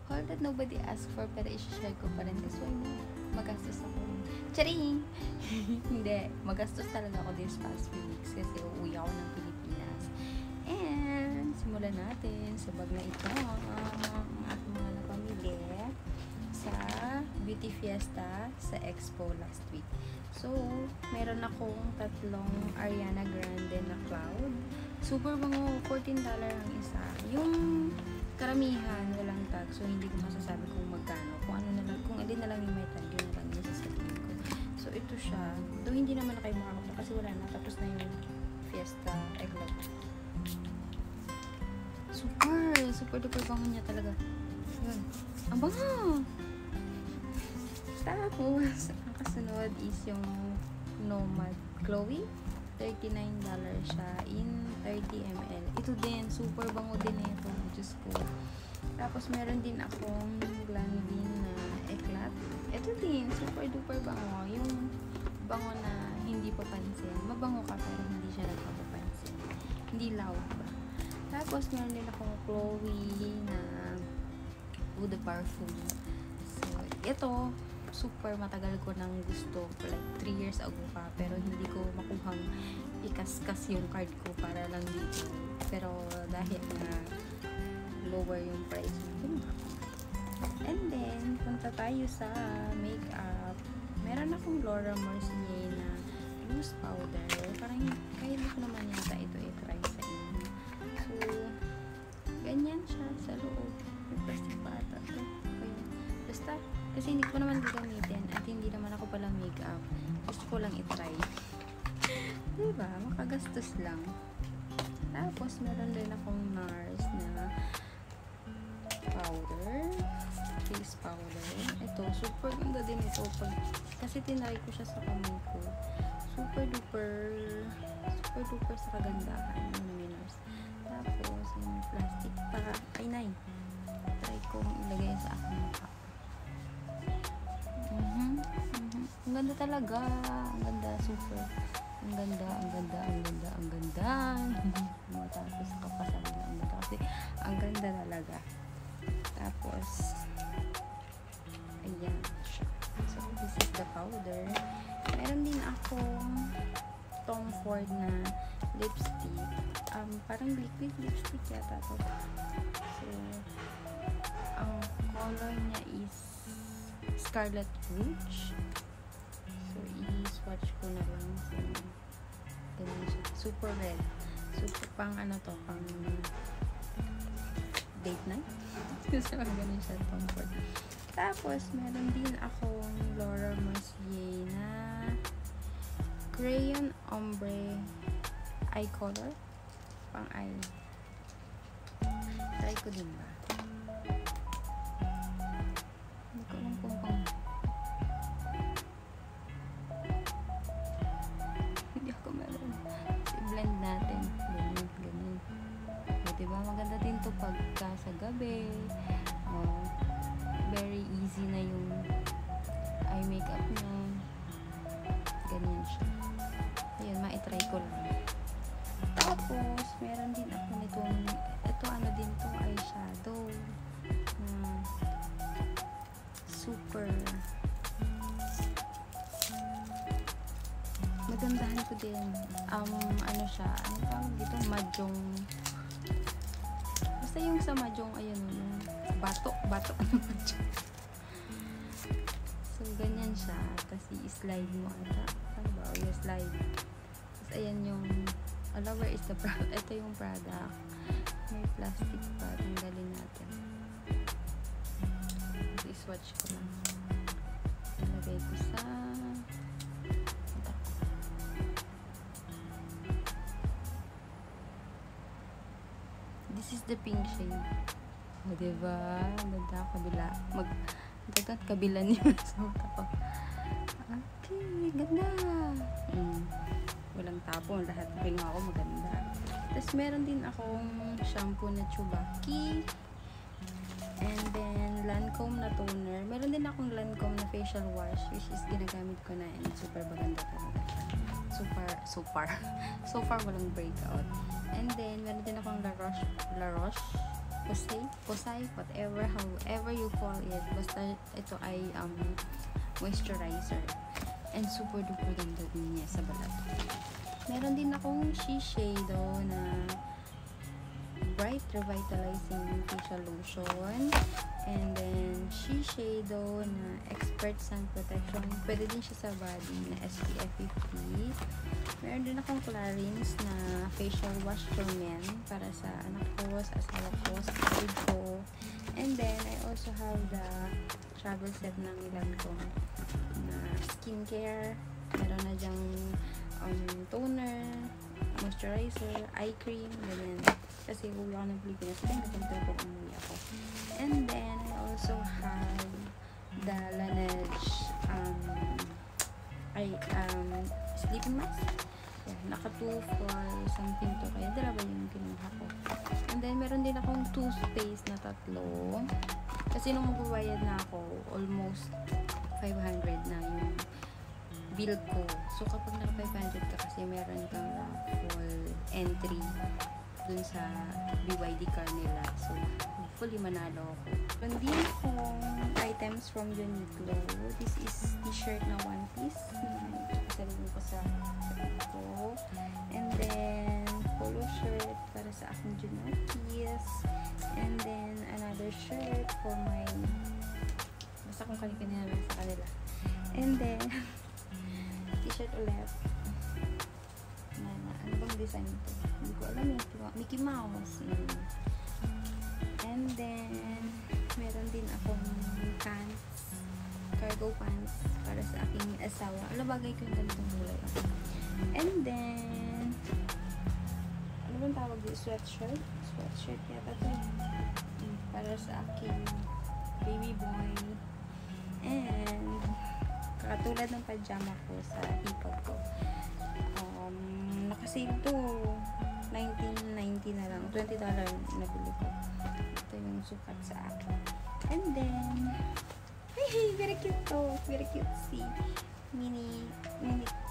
haul that nobody asked for, pero i-share ko pa rin. Kasi why not? Magastos ako. Charing! Hindi. Magastos talaga ako this past few weeks kasi uuwi ako ng Pilipinas. And, simulan natin sa bag na ito ang ating mga napamili sa Beauty Fiesta sa Expo last week. So, meron akong tatlong Ariana Grande na cloud. Super bango, $14 ang isa. Yung karamihan, walang tag. So, hindi ko masasabi kung magkano. Kung ano na lang, kung alin na lang yung may tag, yun na lang yung sasabihin ko. So, ito siya. Though hindi naman na kayo makakapla kasi wala na. Tapos na yung Fiesta Egglog. Super duper bango niya talaga. Yun. Ang bango! Tapos, ang kasunod is yung Nomad Chloe. $39 siya in 30 ml. Ito din, super bango din ito. Diyos ko. Tapos, meron din akong Glanvin na Eclat. Ito din, super duper bango. Yung bango na hindi papansin. Mabango ka pero hindi siya nagpapansin. Hindi loud ba? Tapos, meron din akong Chloe na Eau de Parfum. So, ito, super matagal ko nang gusto, like 3 years ago pa, pero hindi ko makuhang ikaskas yung card ko para lang dito. Pero dahil na lower yung price, and then punta tayo sa makeup. Meron akong Laura Mercier na loose powder, parang kahit ko naman yata ito i-try sa inyo. So ganyan siya sa loob, may plastic pa ata ito. Basta kasi hindi ko naman gagamitin at hindi naman ako pala makeup. Gusto ko lang i-try. Diba? Makagastos lang. Tapos, meron din akong NARS na powder. Face powder. Ito, super ganda din ito. Kasi tinry ko siya sa kamay ko. Super duper sa kagandahan ng NARS. Tapos, yung plastic pa. Ay, nay. Try kong ilagay sa aking mukha. Ang ganda talaga. Ang ganda, super. Ang ganda. Tapos, kapasabi na ang ganda. Kasi, ang ganda talaga. Tapos, ayan siya. So, this is the powder. Meron din akong Tom Ford na lipstick. Parang liquid lipstick yata to. So, ang color niya is Scarlet Rouge. So, i-swatch ko na lang. So, ganun siya. Super red. Super pang ano to, pang date night. So, ganun siya, Tom Ford. Tapos, meron din akong Laura Mercier na crayon ombre eye color. Pang eye. Try ko din ba? Hindi ko alam kung pang hindi ako meron. I-blend natin. Ganyan. So, diba? Maganda din to pagka sa gabi. Very easy na yung eye makeup na. Ganyan siya. Ayan, ma-try ko lang. Tapos, meron din ako nitong, ito ano din to, eyeshadow. Super magandahan ko din. Ano siya, ano tawag dito? Mahjong. Basta yung sa mahjong, ayun, yung bato ng mahjong. So, ganyan siya. Tapos, i-slide mo ata. Ano ba? O, slide. Tapos, ayan yung where is the product? Ito yung product. May plastic pa. Tanggalin natin. So, i-swatch ko lang. Ilagay ko sa this is the pink shade. O, diba? Ganda, kabila. Dagat kabila niyo sa mata ko. Okay, ganda. Walang tapon. Lahat ring ako maganda. Tapos, meron din akong shampoo na Chubaki. And then, Lancome na toner. Meron din akong Lancome na facial wash, which is ginagamit ko na and super maganda talaga siya. So far, walang breakout. And then, meron din akong La Roche Posay, whatever, however you call it. Basta ito ay moisturizer. And super duper ganda din niya sa balat. Meron din akong Shiseido na Bright Revitalizing Facial Lotion. And then, Shiseido na Expert Sun Protection. Pwede din siya sa body na SPF 50. Meron din akong Clarins na Facial Wash for Men para sa anak ko, sa asawa ko, sa kapatid ko. And then, I also have the travel set ng ilan ko na skincare. Meron na dyang toner, moisturizer, eye cream, ganyan. Kasi uwi ako ng Pilipinas, kaya nagpunta ko umuwi ako. And then, I also have the Laneige sleeping mask. Yeah, naka 2 for something to, kaya dalawa yung kinuha ko. And then, meron din akong toothpaste na 3. Kasi nung magbabayad na ako, almost 500 na yung bill ko. So, kapag naka 500 ka kasi meron kang raffle entry dun sa BYD car nila. So, hopefully manalo ako. Hindi akong items from Uniqlo. This is t-shirt na one piece. Sasabihin ko sa ko. And then, polo shirt para sa aking Junakis. And then, another shirt for my basta kung kanina lang sa kanila. And then, t-shirt ulit. Ano bang design ito? Hindi ko alam eh. Mickey Mouse. And then, meron din akong pants. Cargo pants para sa aking asawa. Bagay ko yung ganitong kulay ako. And then, ano bang tawag dito? Sweatshirt? Sweatshirt yata ito. Para sa aking baby boy. And, katulad ng pajama ko sa hipag ko. Nakasave to $19.90 na lang. $20 nabili ko. Ito yung sukat sa akin. And then, hey, very cute to. Very cute. See, mini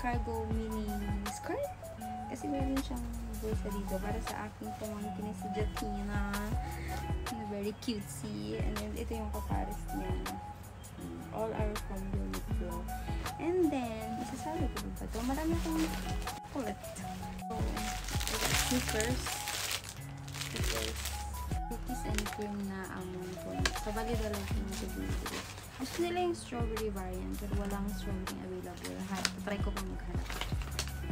cargo mini skirt. Kasi meron siyang bulsa dito para sa aking pamangkin si Jatina. Very cutesy. And then, ito yung kapares niya. All are from Uniqlo. And then, isasabi ko ba ito? Marami akong ulit. So, sneakers, cookies and cream na among po. So, bali dalawa ko ito dito. Gusto nila yung strawberry variant, pero walang strawberry available. Try ko pang maghanap.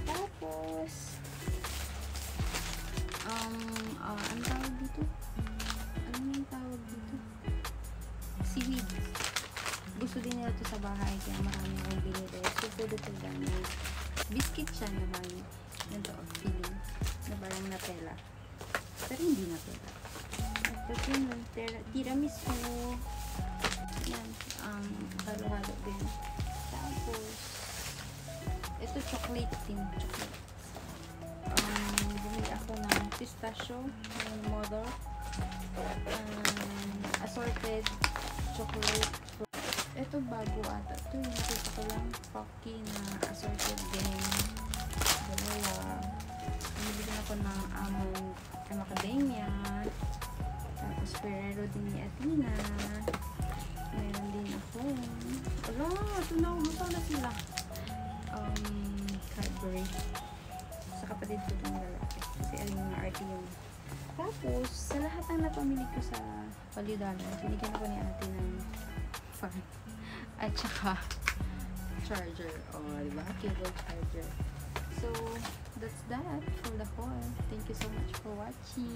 Tapos, ano tawag dito? Ano yung tawag dito? Seaweed. Gusto din nila ito sa bahay, kaya marami akong binili. Super duper dami. Biscuit siya naman. Ganito, feeling na parang Nutella. Pero hindi Nutella. Tapos yun, tiramisu. Yan, halo-halo din. Tapos, ito chocolate din. Chocolate. Bumili ako ng pistachio, ng mother. Assorted chocolate. Ito bago ata. Ito yung nakita ko lang. Pocky na assorted din. Dalawa. Bumili ako ng among macadamia. Tapos Ferrero din ni Athena. Meron din ako. Ala, ito na. Lusaw na sila. Cadbury. Sa kapatid ko itong lalaki. Kasi aling mga arte yun. Tapos, sa lahat ng napamili ko sa Value Dollar, binigyan ako ni ate ng fan. At saka, charger. Diba? Cable charger. So, that's that for the haul. Thank you so much for watching.